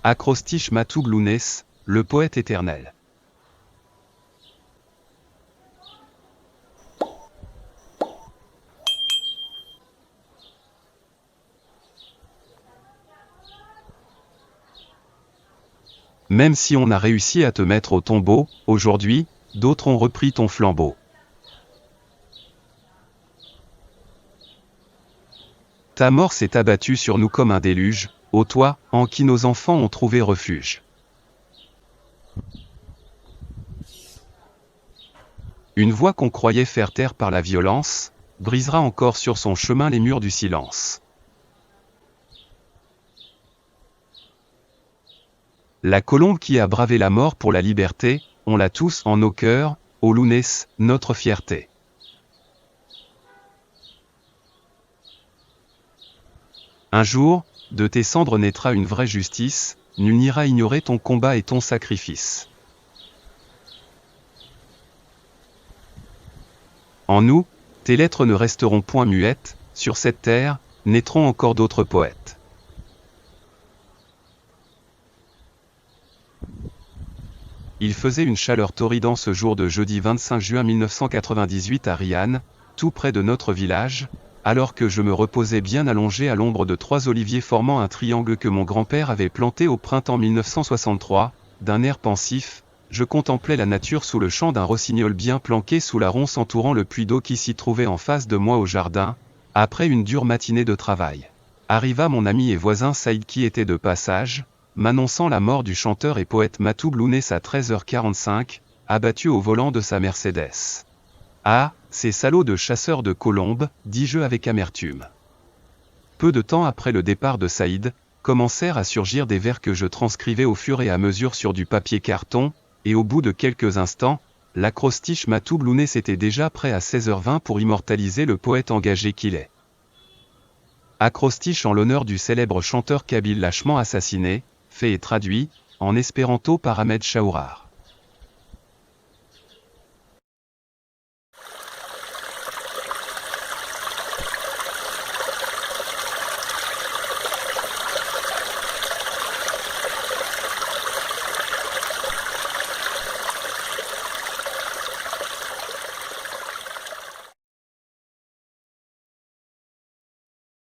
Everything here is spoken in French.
Acrostiche Matoub Lounès, le poète éternel. Même si on a réussi à te mettre au tombeau, aujourd'hui, d'autres ont repris ton flambeau. Ta mort s'est abattue sur nous comme un déluge, ô toi, en qui nos enfants ont trouvé refuge. Une voix qu'on croyait faire taire par la violence, brisera encore sur son chemin les murs du silence. La colombe qui a bravé la mort pour la liberté, on l'a tous en nos cœurs, ô Lounès, notre fierté. Un jour, de tes cendres naîtra une vraie justice, nul n'ira ignorer ton combat et ton sacrifice. En nous, tes lettres ne resteront point muettes, sur cette terre, naîtront encore d'autres poètes. Il faisait une chaleur torride en ce jour de jeudi 25 juin 1998 à Rianne, tout près de notre village, alors que je me reposais bien allongé à l'ombre de 3 oliviers formant un triangle que mon grand-père avait planté au printemps 1963, d'un air pensif, je contemplais la nature sous le champ d'un rossignol bien planqué sous la ronce entourant le puits d'eau qui s'y trouvait en face de moi au jardin, après une dure matinée de travail. Arriva mon ami et voisin Saïd qui était de passage, m'annonçant la mort du chanteur et poète Matoub Lounès à 13h45, abattu au volant de sa Mercedes. Ah, ces salauds de chasseurs de colombes, dis-je avec amertume. Peu de temps après le départ de Saïd, commencèrent à surgir des vers que je transcrivais au fur et à mesure sur du papier carton, et au bout de quelques instants, l'acrostiche Matoub Lounès était déjà prêt à 16h20 pour immortaliser le poète engagé qu'il est. Acrostiche en l'honneur du célèbre chanteur kabyle lâchement assassiné, fait et traduit, en espéranto par Ahmed Chaourar.